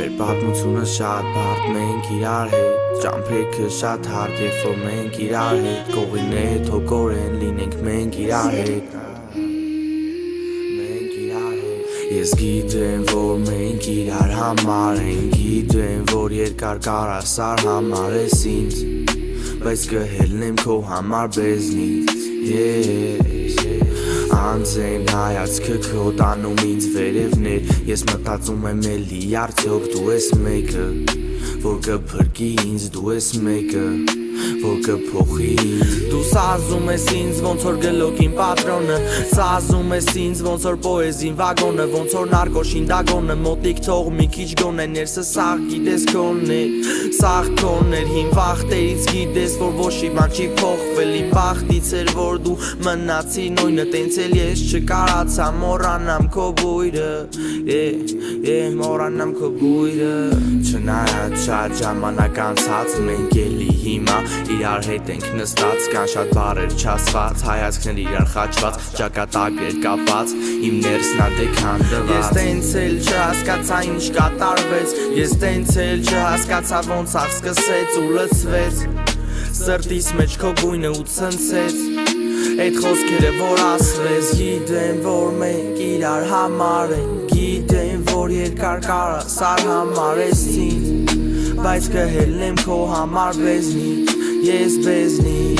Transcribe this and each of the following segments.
Մեր պատմությունը շատ բարդ մենք իրար հետ Ճամփեքը շատ հարդ երբ որ մենք իրար հետ Կողինե թոքորեն լինենք մենք իրար հետ Ես գիտեմ որ մենք իրար համար ենք Գիտեմ որ երկար կարասար համար ես ինձ Բայց կհելնեմ քո համար բեզնից Անձեն հայացքը քո տանում ինձ վերևներ Ես մտածում եմ էլի արդյոք դու ես մեկը Որ կփրկի ինձ դու ես մեկը Որ կփոխի ինձ Դու սազում ես ինձ ոնց որ գլոկին պատրոնը Սազում ես ինձ ոնց որ պոեզին վագոնը Ոնց որ նարկոշին դագոնը Մոտիկ թող մի քիչ գոնե ներսը սաղ գիտես քոններ Սաղ քոներ հին վախտերից գիտես որ ոչի բան չի փոխվել Իմ բախտից էր որ դու մնացի նույնը Տենց էլ ես չկարացա մոռանամ քո բույրը Մոռանամ քո բույրը Չնայած շատ ժամանակ անցած մենք էլի հիմա Իրար հետ ենք նստած, կան շատ բառեր չասված Հայացքներ իրար խաչված, ճակատագրեր կապված Իմ ներսն ադեք հանդված Ես տենց էլ չհասկացա ինչ կատարվեց Ես տենց էլ չհասկացա ոնց աղ սկսեց ու լցվեց Սրտիս մեջ քո գույնը ու ցնցեց Այդ խոսքերը որ ասվեց Գիտեմ որ մենք իրար համար ենք Գիտեմ որ երկար կարասար համար ես ինձ Բայց կհելնեմ քո համար բեզնից Ես բեզնից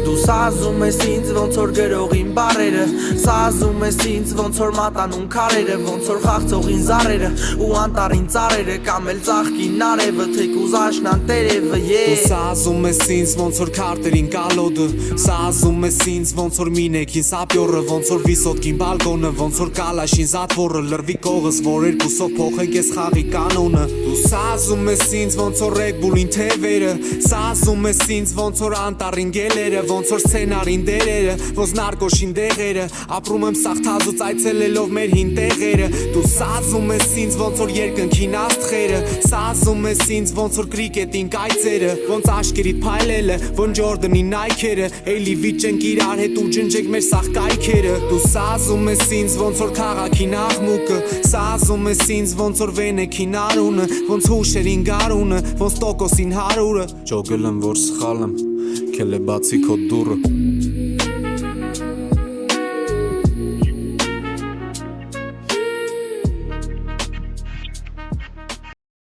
Դու սազում ես ինձ ոնց որ գրողին բարերը Սազում ես ինձ ոնց որ մատանում քարերը Ոնց որ խաղցողին զարերը ու անտարին ծարերը Կամ էլ ծաղկին արևը թեկուզ աշնան տերևը Դու սազում ես ինձ ոնց որ քարտերին կալոդը Սազում ես ինձ ոնց որ մինեքին սապյորը Ոնց որ վիսոտկին բալկոնը Ոնց որ կալաշին զատվորը Լրվի կողս որ երկուսով փոխենք ես խաղի կանոնը Դու սազում ես ինձ ոնց որ ռեգբուլին թևերը Սազում ես ինձ ոնց որ անտարին գելերը Ոնց որ սցենարին դերերը Ոնց նարկոշին դեղերը Ապրում եմ սաղթազուց այցելելով մեր հին տեղերը Դու սազում ես ինձ ոնց որ երկնքին աստղերը Սազում ես ինձ ոնց որ կրիկետին կայծերը Ոնց աշկերիդ փայլելը Ոնց Ջորդանի նայքերը Էլի վիճենք իրար հետ ու ջնջենք մեր սաղ կայքերը Դու սազում ես ինձ ոնց որ քաղաքին աղմուկը Սազում ես ինձ ոնց որ վենեքին արունը Ոնց հուշերին գարունը Ոնց տոկոսին հարուրը Ջոգել եմ որ սխալ եմ Քել է բացի քո դուրը